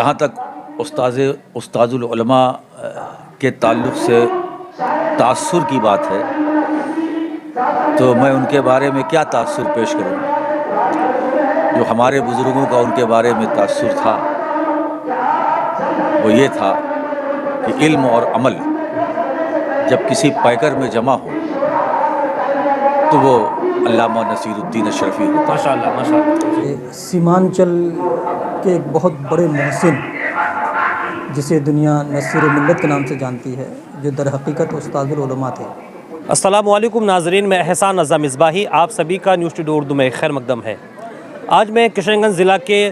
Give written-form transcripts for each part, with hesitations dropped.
جہاں تک استاذ العلماء کے تعلق سے تأثر کی بات ہے تو میں ان کے بارے میں کیا تأثر پیش کروں. جو ہمارے بزرگوں کا ان کے بارے میں تأثر تھا وہ یہ تھا کہ علم اور عمل جب کسی پیکر میں جمع ہو تو وہ علامہ نصیر الدین اشرفی ہوتا ہے. ماشاء اللہ ماشاء اللہ. سیمانچل کے ایک بہت بڑے محسن جسے دنیا نصیر ملت کے نام سے جانتی ہے، جو در حقیقت استاذ العلماء تھے. السلام علیکم ناظرین، میں احسان رضا مصباحی آپ سبھی کا نیوز ٹوڈے اردو میں خیر مقدم ہے. آج میں کشن گنج ضلع کے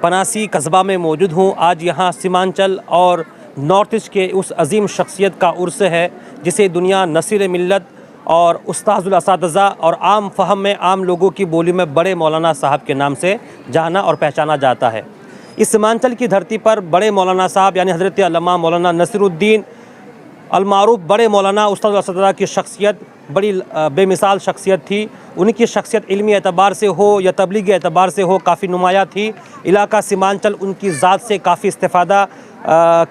پناسی قصبہ میں موجود ہوں. آج یہاں سیمانچل اور نارتھ ایسٹ کے اس عظیم شخصیت کا عرس ہے جسے دنیا نصیر ملت اور استاذ الاساتذہ اور عام فہم میں عام لوگوں کی بولی میں بڑے مولانا صاحب کے نام سے جانا اور پہچانا جاتا ہے. اس سیمانچل کی دھرتی پر بڑے مولانا صاحب یعنی حضرت علامہ مولانا نصیر الدین المعروف بڑے مولانا استاذ الاساتذہ کی شخصیت بڑی بے مثال شخصیت تھی. ان کی شخصیت علمی اعتبار سے ہو یا تبلیغی اعتبار سے ہو کافی نمایاں تھی. علاقہ سیمانچل ان کی ذات سے کافی استفادہ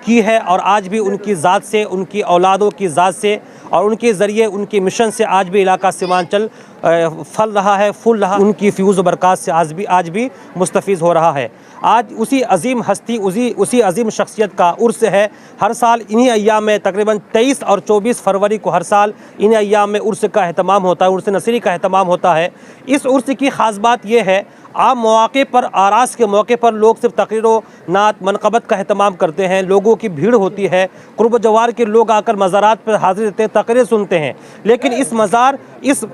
کی ہے اور آج بھی ان کی ذات سے، ان کی اولادوں کی ذات سے اور ان کے ذریعے ان کے مشن سے آج بھی علاقہ سیمانچل پھل رہا ہے، پھول رہا. ان کی فیوز و برکات سے آج بھی مستفیض ہو رہا ہے. آج اسی عظیم ہستی، اسی عظیم شخصیت کا عرس ہے. ہر سال انہی ایام میں تقریباً 23 اور 24 فروری کو ہر سال انہی ایام میں عرس کا اہتمام ہوتا ہے، عرس نصیری کا اہتمام ہوتا ہے. اس عرس کی خاص بات یہ ہے، عام مواقع پر، آراس کے موقع پر لوگ صرف تقریر و نعت منقبت کا اہتمام کرتے ہیں. لوگوں کی بھیڑ ہوتی ہے، قرب و جوار کے لوگ آ کر مزارات پر حاضر رہتے ہیں، تقریر سنتے ہیں. لیکن اس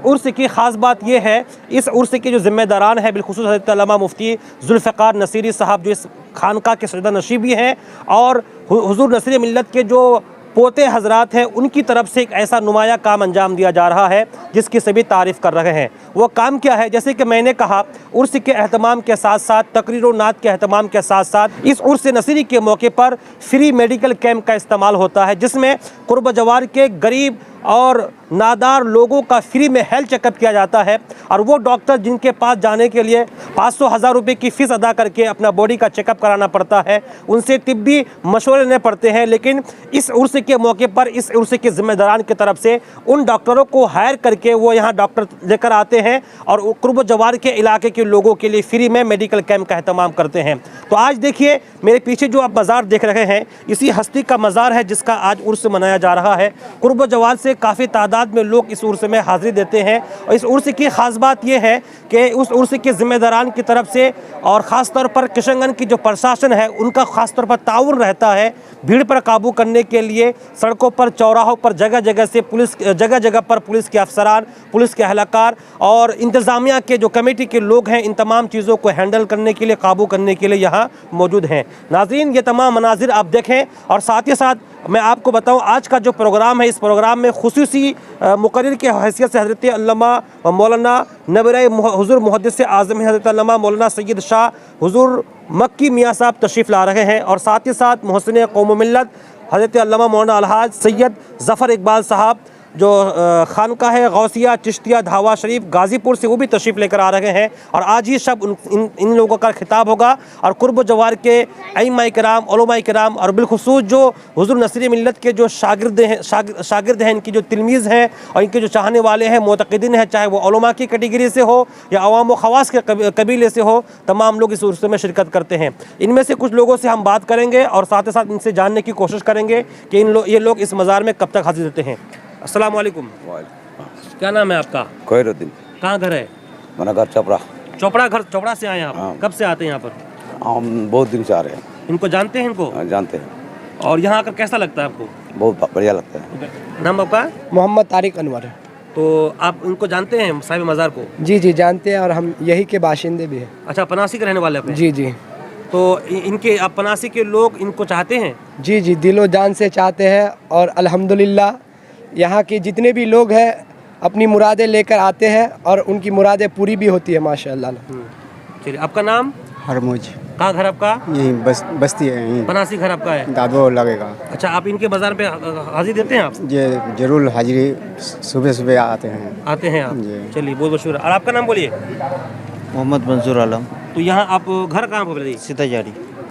عرس کی خاص بات یہ ہے، اس عرس کے جو ذمہ داران ہیں بالخصوص حضرت علامہ مفتی ذوالفقار نصیری صاحب جو اس خانقاہ کے سجدہ نشین بھی ہیں اور حضور نصیر ملت کے جو پوتے حضرات ہیں، ان کی طرف سے ایک ایسا نمایاں کام انجام دیا جا رہا ہے جس کی سبھی تعریف کر رہے ہیں. وہ کام کیا ہے؟ جیسے کہ میں نے کہا، عرس کے اہتمام کے ساتھ ساتھ، تقریر و نعت کے اہتمام کے ساتھ ساتھ اس عرس نصیری کے موقع پر فری میڈیکل کیمپ کا استعمال ہوتا ہے، جس میں قرب و جوار کے غریب اور نادار لوگوں کا فری میں ہیلتھ چیک اپ کیا جاتا ہے. اور وہ ڈاکٹر جن کے پاس جانے کے لیے 500,000 روپے کی فیس ادا کر کے اپنا باڈی کا چیک اپ کرانا پڑتا ہے، ان سے طبی مشورے لینے پڑتے ہیں. لیکن اس عرس کے موقع پر اس عرس کے ذمہ داران کی طرف سے ان ڈاکٹروں کو ہائر کر کے وہ یہاں ڈاکٹر لے کر آتے ہیں اور قرب و جوار کے علاقے کے لوگوں کے لیے فری میں میڈیکل کیمپ کا اہتمام کرتے ہیں. تو آج دیکھیے میرے پیچھے جو آپ مزار دیکھ رہے ہیں، اسی ہستی کا مزار ہے جس کا آج عرس منایا جا رہا ہے. قرب و جوار سے کافی تعداد میں لوگ اس عرس میں حاضری دیتے ہیں. اور اس عرس کی خاص بات یہ ہے کہ اس عرس کے ذمہ داران کی طرف سے اور خاص طور پر کشن گنج کی جو پرشاسن ہے ان کا خاص طور پر تعاون رہتا ہے بھیڑ پر قابو کرنے کے لیے. سڑکوں پر، چوراہوں پر جگہ جگہ سے جگہ جگہ پر پولیس کے افسران، پولیس کے اہلکار اور انتظامیہ کے جو کمیٹی کے لوگ ہیں ان تمام چیزوں کو ہینڈل کرنے کے لیے، قابو کرنے کے لیے یہاں موجود ہیں. ناظرین، یہ تمام مناظر آپ دیکھیں اور ساتھ ہی ساتھ میں آپ کو بتاؤں آج کا جو پروگرام ہے، اس پروگرام میں خصوصی مقرر کی حیثیت سے حضرت علامہ مولانا نبرہ حضور محدث اعظم حضرت علامہ مولانا سید شاہ حضور مکی میاں صاحب تشریف لا رہے ہیں. اور ساتھ ہی ساتھ محسن قوم و ملت حضرت علامہ مولانا الحاج سید ظفر اقبال صاحب جو خانقاہ غوثیہ چشتیہ دھاوا شریف غازی پور سے وہ بھی تشریف لے کر آ رہے ہیں. اور آج ہی شب ان لوگوں کا خطاب ہوگا اور قرب و جوار کے ائمہ کرام، علماء کرام اور بالخصوص جو حضور نصیر ملت کے جو شاگرد ہیں، ان کی جو تلمیذ ہیں اور ان کے جو چاہنے والے ہیں، معتقدین ہیں، چاہے وہ علماء کی کیٹیگری سے ہو یا عوام و خواص کے قبیلے سے ہو، تمام لوگ اس عرس میں شرکت کرتے ہیں. ان میں سے کچھ لوگوں سے ہم بات کریں گے اور ساتھ ہی ساتھ ان سے جاننے کی کوشش کریں گے کہ یہ لوگ اس مزار میں کب تک حاضر رہتے ہیں. السلام علیکم. کیا نام ہے آپ کا؟ کوئر الدین. کہاں گھر ہے؟ میرا گھر چپڑا. چوپڑا سے آئے ہیں آپ؟ کب سے آتے ہیں یہاں پر؟ ہم بہت دن سے آ رہے ہیں. ان کو جانتے ہیں؟ ان کو جانتے ہیں. اور یہاں آ کر کیسا لگتا ہے آپ کو؟ بہت بڑھیا لگتا ہے. نام آپ کا؟ محمد طارق انور. تو آپ ان کو جانتے ہیں صاحب مزار کو؟ جی جانتے ہیں اور ہم یہی کے باشندے بھی ہیں. اچھا، پناسی کے رہنے والے ہیں؟ جی. تو ان کے آپ پناسی کے لوگ ان کو چاہتے ہیں؟ جی دل و جان سے چاہتے ہیں اور الحمدللہ یہاں کے جتنے بھی لوگ ہیں اپنی مرادیں لے کر آتے ہیں اور ان کی مرادیں پوری بھی ہوتی ہے ماشاءاللہ. چلیے، آپ کا نام؟ ہرموج. کہاں گھر آپ کا؟ یہیں بستی ہے. یہیں پناسی گھر آپ کا ہے؟ دادو لگے گا. اچھا، آپ ان کے بازار پہ حاضری دیتے ہیں؟ آپ یہ ضرور حاضری صبح آتے ہیں آپ؟ جی. چلیے، بہت بہت شکریہ. اور آپ کا نام بولیے؟ محمد منظور عالم. تو یہاں آپ گھر کہاں پر؟ سیتا جاری.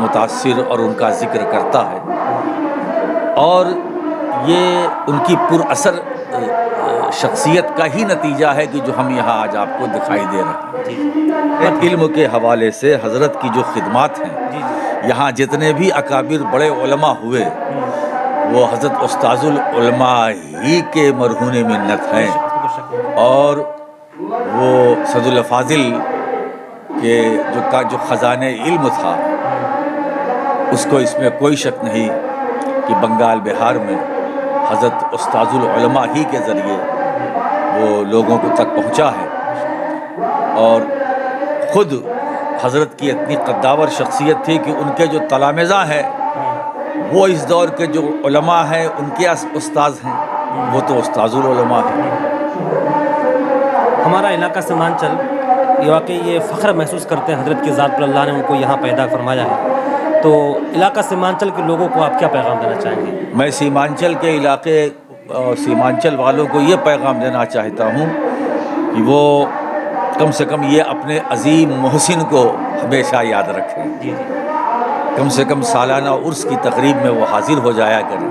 متاثر اور ان کا ذکر کرتا ہے، اور یہ ان کی پر اثر شخصیت کا ہی نتیجہ ہے کہ جو ہم یہاں آج آپ کو دکھائی دے رہے ہیں۔ علم کے حوالے سے حضرت کی جو خدمات ہیں، یہاں جتنے بھی اکابر بڑے علماء ہوئے وہ حضرت استاذ العلماء ہی کے مرہون منت ہیں، اور وہ سید الافاضل کے جو خزانے علم تھا اس کو اس میں کوئی شک نہیں کہ بنگال بہار میں حضرت استاذ العلماء ہی کے ذریعے وہ لوگوں کو تک پہنچا ہے، اور خود حضرت کی اتنی قداور شخصیت تھی کہ ان کے جو تلامذہ ہیں وہ اس دور کے جو علماء ہیں ان کے استاذ ہیں، وہ تو استاذ العلماء ہیں۔ ہمارا علاقہ سیمانچل یہ واقعی یہ فخر محسوس کرتے ہیں حضرت کی ذات پر، اللہ نے ان کو یہاں پیدا فرمایا ہے، تو علاقہ سیمانچل کے لوگوں کو آپ کیا پیغام دینا چاہیں گے؟ میں سیمانچل کے علاقے اور سیمانچل والوں کو یہ پیغام دینا چاہتا ہوں کہ وہ کم سے کم یہ اپنے عظیم محسن کو ہمیشہ یاد رکھیں، کم سے کم سالانہ عرس کی تقریب میں وہ حاضر ہو جایا کریں،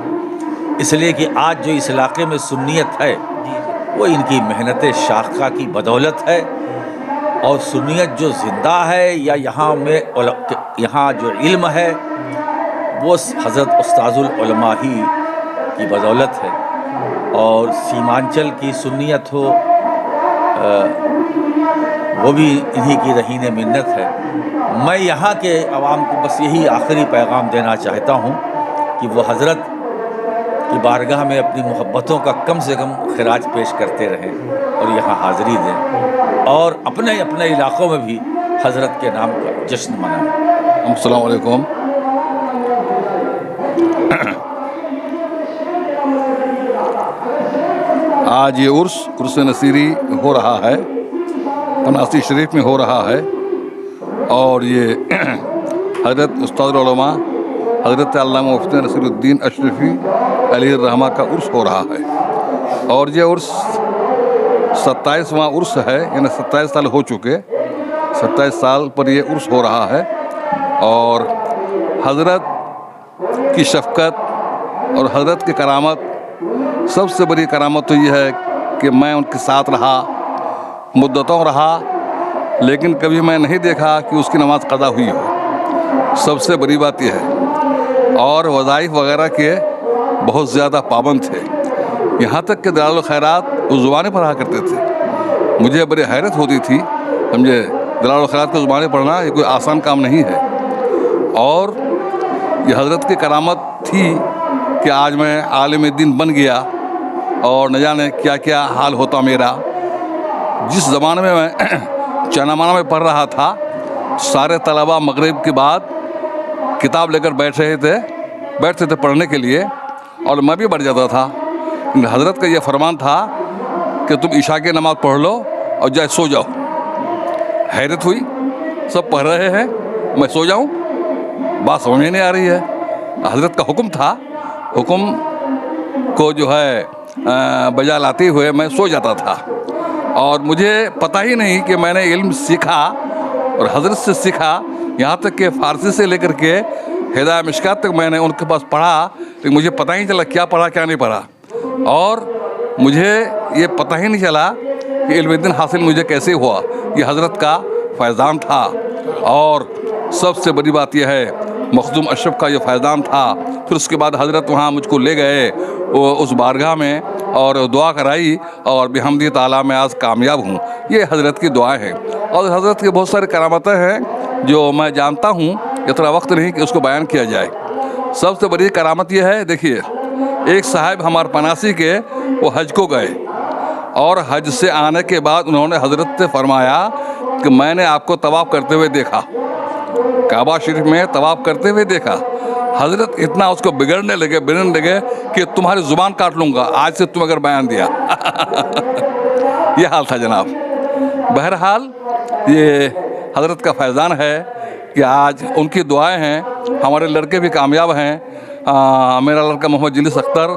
اس لیے کہ آج جو اس علاقے میں سنیت ہے وہ ان کی محنت شاخہ کی بدولت ہے، اور سنیت جو زندہ ہے یا یہاں جو علم ہے وہ حضرت استاذ العلماء ہی کی بدولت ہے، اور سیمانچل کی سنیت ہو وہ بھی انہی کی رہین منت ہے۔ میں یہاں کے عوام کو بس یہی آخری پیغام دینا چاہتا ہوں کہ وہ حضرت کی بارگاہ میں اپنی محبتوں کا کم سے کم خراج پیش کرتے رہیں اور یہاں حاضری دیں، اور اپنے علاقوں میں بھی حضرت کے نام کا جشن منائیں۔ السلام علیکم۔ آج یہ عرس نصیری ہو رہا ہے، پناسی شریف میں ہو رہا ہے، اور یہ حضرت استاد العلماء حضرت علامہ مفتی نصیر الدین اشرفی علیہ الرحمہ کا عرس ہو رہا ہے، اور یہ عرس 27واں عرس ہے، یعنی 27 سال ہو چکے، 27 سال پر یہ عرس ہو رہا ہے، اور حضرت کی شفقت اور حضرت کی کرامت، سب سے بڑی کرامت تو یہ ہے کہ میں ان کے ساتھ رہا، مدتوں رہا، لیکن کبھی میں نہیں دیکھا کہ اس کی نماز قضا ہوئی ہو، سب سے بڑی بات یہ ہے، اور وظائف وغیرہ کے بہت زیادہ پابند تھے، یہاں تک کہ دلائل الخیرات اس زبانیں پڑھا کرتے تھے۔ مجھے بڑی حیرت ہوتی تھی، سمجھے دلائل الخیرات کو زبانیں پڑھنا یہ کوئی آسان کام نہیں ہے، اور یہ حضرت کی کرامت تھی کہ آج میں عالم دین بن گیا، اور نہ جانے کیا کیا حال ہوتا میرا۔ جس زمانے میں چنامانہ میں پڑھ رہا تھا، سارے طلباء مغرب کے بعد کتاب لے کر بیٹھتے تھے پڑھنے کے لیے، اور میں بھی بیٹھ جاتا تھا۔ حضرت کا یہ فرمان تھا کہ تم عشاء کی نماز پڑھ لو اور جائے سو جاؤ۔ حیرت ہوئی، سب پڑھ رہے ہیں، میں سو جاؤں؟ بات سمجھ میں نہیں آ رہی ہے۔ حضرت کا حکم تھا، حکم کو جو ہے بجا لاتے ہوئے میں سو جاتا تھا، اور مجھے پتہ ہی نہیں کہ میں نے علم سیکھا اور حضرت سے سیکھا، یہاں تک کہ فارسی سے لے کر کے ہدایہ مشکات تک میں نے ان کے پاس پڑھا، لیکن مجھے پتہ ہی نہیں چلا کیا پڑھا کیا نہیں پڑھا، اور مجھے یہ پتہ ہی نہیں چلا کہ علم دین حاصل مجھے کیسے ہوا۔ یہ حضرت کا فیضان تھا، اور سب سے بڑی بات یہ ہے مخدوم اشرف کا یہ فیضان تھا۔ پھر اس کے بعد حضرت وہاں مجھ کو لے گئے اس بارگاہ میں، اور دعا کرائی، اور بحمد تعالیٰ میں آج کامیاب ہوں۔ یہ حضرت کی دعائیں ہیں، اور حضرت کی بہت ساری کرامتیں ہیں جو میں جانتا ہوں، اتنا وقت نہیں کہ اس کو بیان کیا جائے۔ سب سے بڑی کرامت یہ ہے، دیکھیے ایک صاحب ہمارے پناسی کے، وہ حج کو گئے، اور حج سے آنے کے بعد انہوں نے حضرت سے فرمایا کہ میں نے آپ کو طواف کرتے ہوئے دیکھا، کعبہ شریف میں طواف کرتے ہوئے دیکھا۔ حضرت اتنا اس کو بگڑنے لگے کہ تمہاری زبان کاٹ لوں گا آج سے تم اگر بیان دیا۔ یہ حال تھا جناب۔ بہرحال یہ حضرت کا فیضان ہے کہ آج ان کی دعائیں ہیں، ہمارے لڑکے بھی کامیاب ہیں۔ میرا لڑکا محمد جلیس اختر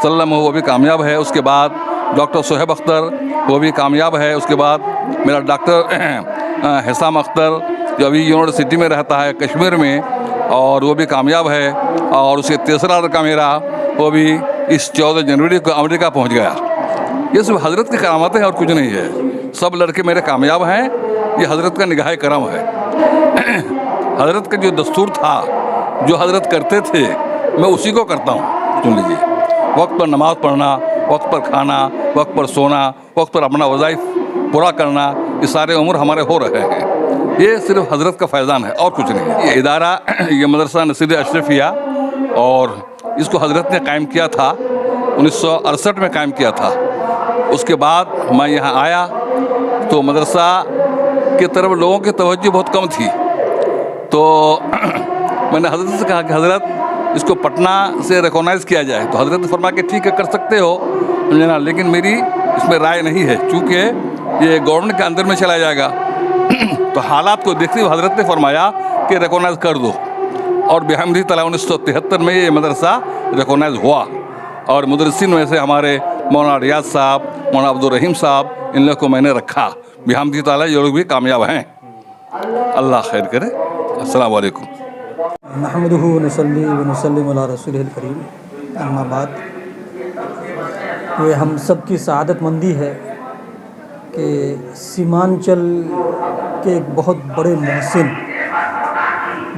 سلم وہ بھی کامیاب ہے، اس کے بعد ڈاکٹر صہیب اختر وہ بھی کامیاب ہے، اس کے بعد میرا ڈاکٹر حسام اختر جو ابھی یونیورسٹی میں رہتا ہے کشمیر میں، اور وہ بھی کامیاب ہے. اور اسے تیسرا لڑکا میرا وہ بھی اس 14 جنوری کو امریکہ پہنچ گیا. یہ سب حضرت کی کرامت ہے اور کچھ نہیں ہے. سب لڑکے میرے کامیاب ہیں. یہ حضرت کا نگاہ کرم ہے. حضرت کا جو دستور تھا، جو حضرت کرتے تھے، میں اسی کو کرتا ہوں. سن لیجیے، وقت پر نماز پڑھنا، وقت پر کھانا، وقت پر سونا، وقت پر اپنا وظائف پورا کرنا، یہ سارے امور ہمارے ہو رہے ہیں. یہ صرف حضرت کا فیضان ہے اور کچھ نہیں. یہ ادارہ، یہ مدرسہ نصیر اشرفیہ، اور اس کو حضرت نے قائم کیا تھا 1968 میں قائم کیا تھا. اس کے بعد میں یہاں آیا تو مدرسہ کی طرف لوگوں کی توجہ بہت کم تھی. تو میں نے حضرت سے کہا کہ حضرت اس کو پٹنہ سے ریکگنائز کیا جائے. تو حضرت نے فرمایا کہ ٹھیک ہے، کر سکتے ہو، لیکن میری اس میں رائے نہیں ہے، چونکہ یہ گورنمنٹ کے اندر میں چلا جائے گا. تو حالات کو دیکھتے ہوئے حضرت نے فرمایا کہ ریکگنائز کر دو. اور بحمدہ تعالیٰ 1973 میں یہ مدرسہ ریکگنائز ہوا. اور مدرسین میں سے ہمارے مولانا ریاض صاحب، مولانا عبدالرحیم صاحب، ان لوگوں کو میں نے رکھا. بحمدہ تعالیٰ یہ لوگ بھی کامیاب ہیں. اللہ خیر کرے. السلام علیکم. نحمدہ ونصلی ونسلم علی رسولہ الکریم. اما بعد، یہ ہم سب کی سعادت مندی ہے کہ سیمانچل کے ایک بہت بڑے محسن،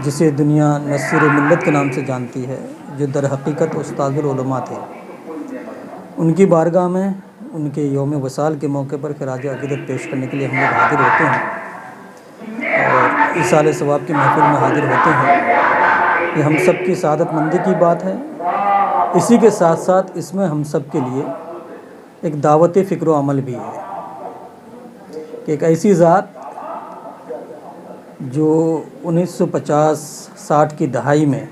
جسے دنیا نصیر ملت کے نام سے جانتی ہے، جو در حقیقت استاد العلماء تھے، ان کی بارگاہ میں ان کے یوم وصال کے موقع پر خراج عقیدت پیش کرنے کے لیے ہم لوگ حاضر ہوتے ہیں اور ایصال ثواب کی محفل میں حاضر ہوتے ہیں. یہ ہم سب کی سعادت مندی کی بات ہے. اسی کے ساتھ ساتھ اس میں ہم سب کے لیے ایک دعوت فکر و عمل بھی ہے کہ ایک ایسی ذات جو 1950-60 کی دہائی میں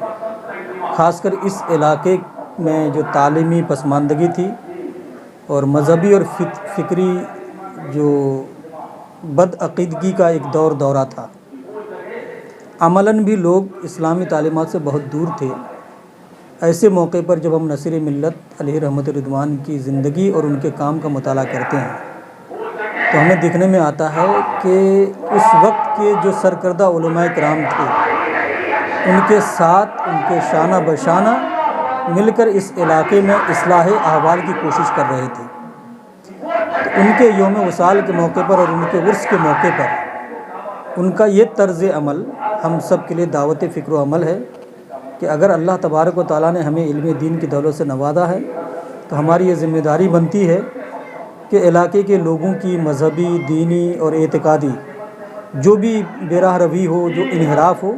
خاص کر اس علاقے میں جو تعلیمی پسماندگی تھی اور مذہبی اور فکری جو بد عقیدگی کا ایک دورہ تھا، عملاً بھی لوگ اسلامی تعلیمات سے بہت دور تھے. ایسے موقع پر جب ہم نصیر ملت علیہ رحمت رضوان کی زندگی اور ان کے کام کا مطالعہ کرتے ہیں تو ہمیں دیکھنے میں آتا ہے کہ اس وقت کے جو سرکردہ علماء کرام تھے، ان کے ساتھ ان کے شانہ بشانہ مل کر اس علاقے میں اصلاح احوال کی کوشش کر رہے تھے. تو ان کے یوم وصال کے موقع پر اور ان کے عرس کے موقع پر ان کا یہ طرز عمل ہم سب کے لیے دعوت فکر و عمل ہے کہ اگر اللہ تبارک و تعالیٰ نے ہمیں علم دین کی دولت سے نوازا ہے تو ہماری یہ ذمہ داری بنتی ہے کہ علاقے کے لوگوں کی مذہبی، دینی اور اعتقادی جو بھی بے راہ روی ہو، جو انحراف ہو،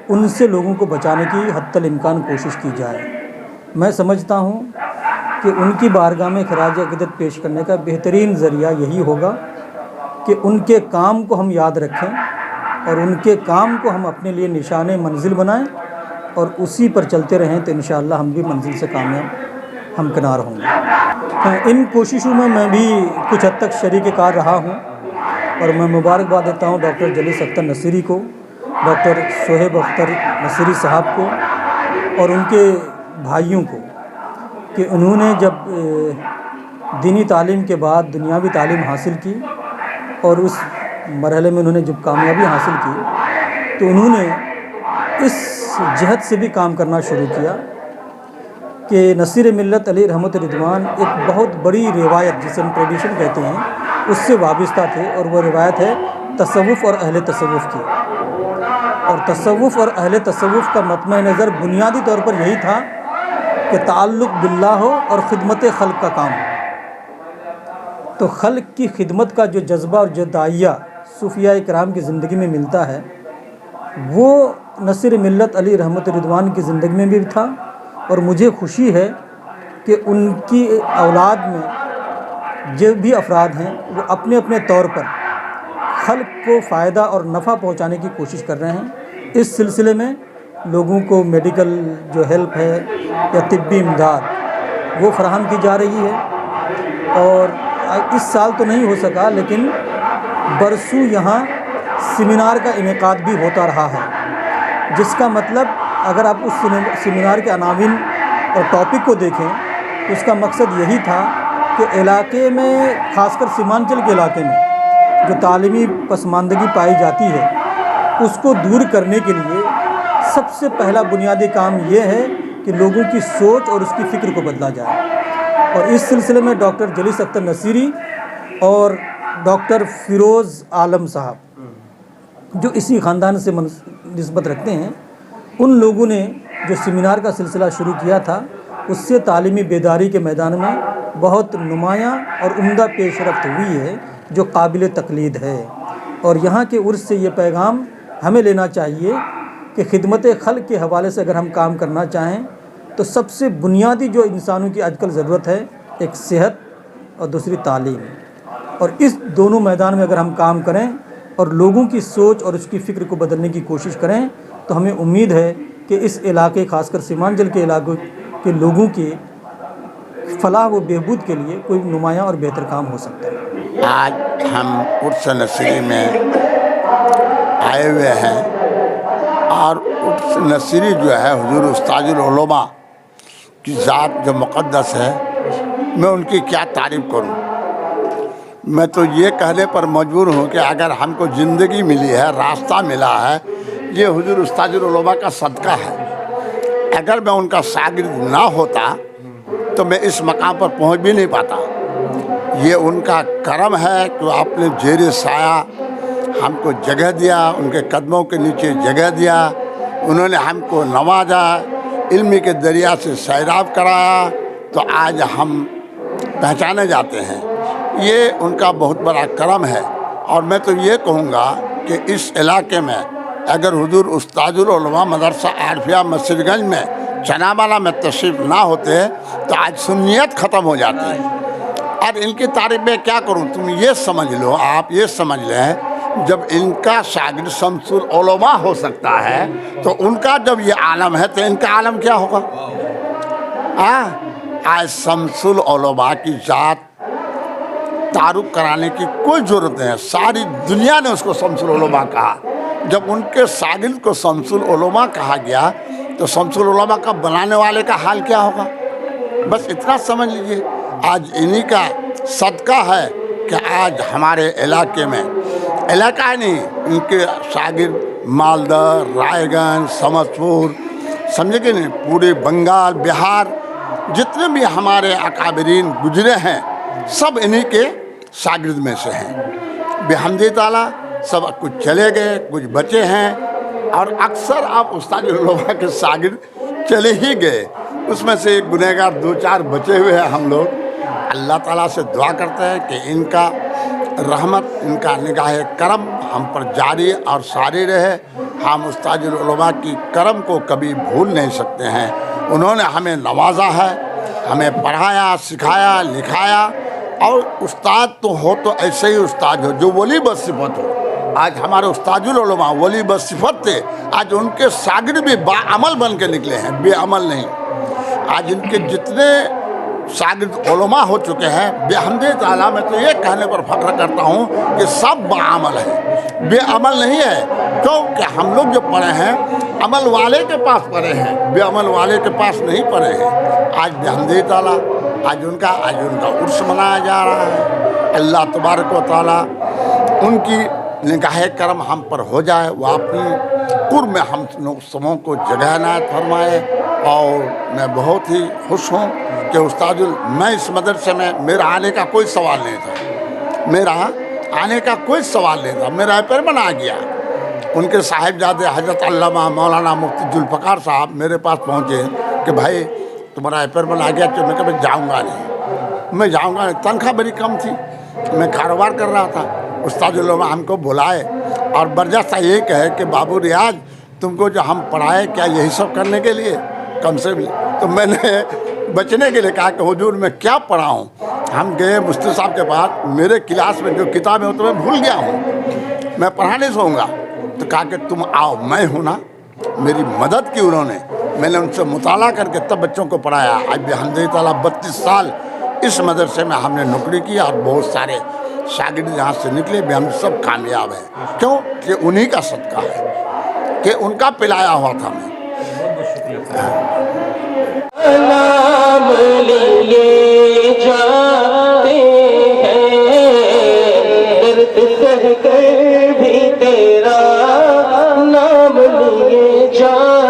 ان سے لوگوں کو بچانے کی حتی الامکان کوشش کی جائے. میں سمجھتا ہوں کہ ان کی بارگاہ میں خراج عقیدت پیش کرنے کا بہترین ذریعہ یہی ہوگا کہ ان کے کام کو ہم یاد رکھیں اور ان کے کام کو ہم اپنے لیے نشان منزل بنائیں اور اسی پر چلتے رہیں تو انشاءاللہ ہم بھی منزل سے کامیاب ہمکنار ہوں گے. ان کوششوں میں میں بھی کچھ حد تک شریک کار رہا ہوں اور میں مبارکباد دیتا ہوں ڈاکٹر جلیس اختر نصیری کو، ڈاکٹر صہیب اختر نصیری صاحب کو اور ان کے بھائیوں کو کہ انہوں نے جب دینی تعلیم کے بعد دنیاوی تعلیم حاصل کی اور اس مرحلے میں انہوں نے جب کامیابی حاصل کی تو انہوں نے اس جہت سے بھی کام کرنا شروع کیا کہ نصیر ملت علیہ رحمت رضوان ایک بہت بڑی روایت جسے ہم ٹریڈیشن کہتے ہیں اس سے وابستہ تھے، اور وہ روایت ہے تصوف اور اہل تصوف کی. اور تصوف اور اہل تصوف کا مطمع نظر بنیادی طور پر یہی تھا کہ تعلق باللہ ہو اور خدمت خلق کا کام ہو. تو خلق کی خدمت کا جو جذبہ اور جو داعیہ صوفیاء کرام کی زندگی میں ملتا ہے وہ نصیر ملت علی رحمت رضوان کی زندگی میں بھی تھا. اور مجھے خوشی ہے کہ ان کی اولاد میں جو بھی افراد ہیں وہ اپنے اپنے طور پر خلق کو فائدہ اور نفع پہنچانے کی کوشش کر رہے ہیں. اس سلسلے میں لوگوں کو میڈیکل جو ہیلپ ہے یا طبی امداد وہ فراہم کی جا رہی ہے. اور اس سال تو نہیں ہو سکا لیکن برسوں یہاں سیمینار کا انعقاد بھی ہوتا رہا ہے، جس کا مطلب اگر آپ اس سیمینار کے عناوین اور ٹاپک کو دیکھیں تو اس کا مقصد یہی تھا کہ علاقے میں خاص کر سیمانچل کے علاقے میں جو تعلیمی پسماندگی پائی جاتی ہے اس کو دور کرنے کے لیے سب سے پہلا بنیادی کام یہ ہے کہ لوگوں کی سوچ اور اس کی فکر کو بدلا جائے، اور اس سلسلے میں ڈاکٹر جلیس اختر نصیری اور ڈاکٹر فیروز عالم صاحب جو اسی خاندان سے نسبت رکھتے ہیں، ان لوگوں نے جو سیمینار کا سلسلہ شروع کیا تھا، اس سے تعلیمی بیداری کے میدان میں بہت نمایاں اور عمدہ پیش رفت ہوئی ہے جو قابل تقلید ہے۔ اور یہاں کے عرس سے یہ پیغام ہمیں لینا چاہیے کہ خدمت خلق کے حوالے سے اگر ہم کام کرنا چاہیں تو سب سے بنیادی جو انسانوں کی آج کل ضرورت ہے، ایک صحت اور دوسری تعلیم، اور اس دونوں میدان میں اگر ہم کام کریں اور لوگوں کی سوچ اور اس کی فکر کو بدلنے کی کوشش کریں تو ہمیں امید ہے کہ اس علاقے، خاص کر سیمانچل کے علاقوں کے لوگوں کی فلاح و بہبود کے لیے کوئی نمایاں اور بہتر کام ہو سکتا ہے۔ آج ہم عرس نصیری میں آئے ہوئے ہیں، اور عرس نصیری جو ہے حضور استاذ العلماء کی ذات جو مقدس ہے، میں ان کی کیا تعریف کروں۔ میں تو یہ کہنے پر مجبور ہوں کہ اگر ہم کو زندگی ملی ہے، راستہ ملا ہے، یہ حضور استاذ العلماء کا صدقہ ہے۔ اگر میں ان کا شاگرد نہ ہوتا تو میں اس مقام پر پہنچ بھی نہیں پاتا۔ یہ ان کا کرم ہے کہ آپ نے زیر سایہ ہم کو جگہ دیا، ان کے قدموں کے نیچے جگہ دیا، انہوں نے ہم کو نوازا، علم کے دریا سے سیراب کرایا، تو آج ہم پہچانے جاتے ہیں۔ یہ ان کا بہت بڑا کرم ہے۔ اور میں تو یہ کہوں گا کہ اس علاقے میں اگر حضور استاذ العلماء مدرسہ عارفیہ مسجد گنج میں چنابالہ میں تشریف نہ ہوتے تو آج سنیت ختم ہو جاتی ہے۔ اور ان کی تعریف میں کیا کروں، تم یہ سمجھ لو، آپ یہ سمجھ لیں، جب ان کا شاگرد شمس العلماء ہو سکتا ہے تو ان کا جب یہ عالم ہے تو ان کا عالم کیا ہوگا۔ آج شمس العلماء کی ذات تعارف کرانے کی کوئی ضرورت نہیں ہے، ساری دنیا نے اس کو شمس العلماء کہا۔ جب ان کے شاگرد کو شمس العلماء کہا گیا تو شمس العلماء کا بنانے والے کا حال کیا ہوگا۔ بس اتنا سمجھ لیجئے، آج انہی کا صدقہ ہے کہ آج ہمارے علاقے میں، علاقہ نہیں، ان کے شاگرد مالدہ، رائے گنج، سمستی پور، سمجھے کہ نہیں، پورے بنگال، بہار، جتنے بھی ہمارے اکابرین گزرے ہیں سب انہی کے شاگرد میں سے ہیں۔ بحمد تعالیٰ سب کچھ چلے گئے، کچھ بچے ہیں، اور اکثر آپ استاد العلماء کے شاگرد چلے ہی گئے، اس میں سے ایک گنہگار دو چار بچے ہوئے ہیں۔ ہم لوگ اللہ تعالیٰ سے دعا کرتے ہیں کہ ان کا رحمت، ان کا نگاہ کرم ہم پر جاری اور ساری رہے۔ ہم استاد العلماء کی کرم کو کبھی بھول نہیں سکتے ہیں۔ انہوں نے ہمیں نوازا ہے، ہمیں پڑھایا، سکھایا، لکھایا، اور استاد تو ہو تو ایسے ہی استاد ہو جو ولی بصفت ہو۔ آج ہمارے استاد العلماء ولی بصفت تھے، آج ان کے شاگرد بھی باعمل بن کے نکلے ہیں، بے عمل نہیں۔ آج ان کے جتنے شاگرد علماء ہو چکے ہیں، بحمد تعالیٰ میں تو یہ کہنے پر فخر کرتا ہوں کہ سب باعمل ہیں، بے عمل نہیں ہے، کیونکہ ہم لوگ جو پڑھے ہیں عمل والے کے پاس پڑھے ہیں، بے عمل والے کے پاس نہیں پڑھے ہیں۔ آج بحمد تعالیٰ آج ان کا عرس منایا جا رہا ہے۔ اللہ تبارک و تعالیٰ ان کی نگاہ کرم ہم پر ہو جائے، وہ اپنی قرب میں ہم سبوں کو جگہ عنایت فرمائے۔ اور میں بہت ہی خوش ہوں کہ استاد میں اس مدرسے میں میرا آنے کا کوئی سوال نہیں تھا، میرا آنے کا کوئی سوال نہیں تھا، میرا اپائنٹمنٹ آ گیا۔ ان کے صاحبزادے حضرت علامہ مولانا مفتی ذوالفقار صاحب میرے پاس پہنچے کہ بھائی تمہارا اپائنٹمنٹ آ گیا، تو میں کبھی جاؤں گا نہیں، میں جاؤں گا نہیں، تنخواہ بڑی کم تھی، میں کاروبار کر رہا تھا۔ استاد العلماء ہم کو بلائے اور برجستہ یہ کہے کہ بابو ریاض تم کو جو ہم پڑھائے کیا یہی سب کرنے کے لیے کم سے بھی؟ تو میں نے بچنے کے لیے کہا کہ حضور میں کیا پڑھاؤں۔ ہم گئے مفتی صاحب کے پاس، میرے کلاس میں جو کتابیں ہوں تو میں بھول گیا ہوں، میں پڑھا نہیں سکوں گا۔ تو کہا کہ تم آؤ، میں ہوں نا، میری مدد کی انہوں نے، میں نے ان سے مطالعہ کر کے تب بچوں کو پڑھایا۔ آج بحمد تعالیٰ 32 سال اس مدرسے میں ہم نے نوکری کی اور بہت سارے شاگرد یہاں سے نکلے بھی، ہم سب کامیاب ہیں۔ کیوں کہ انہی کا صدقہ ہے، کہ ان کا پلایا ہوا تھا میں۔ نام لیے جاتے ہیں، درد سہ کر بھی تیرا نام لیے جاتے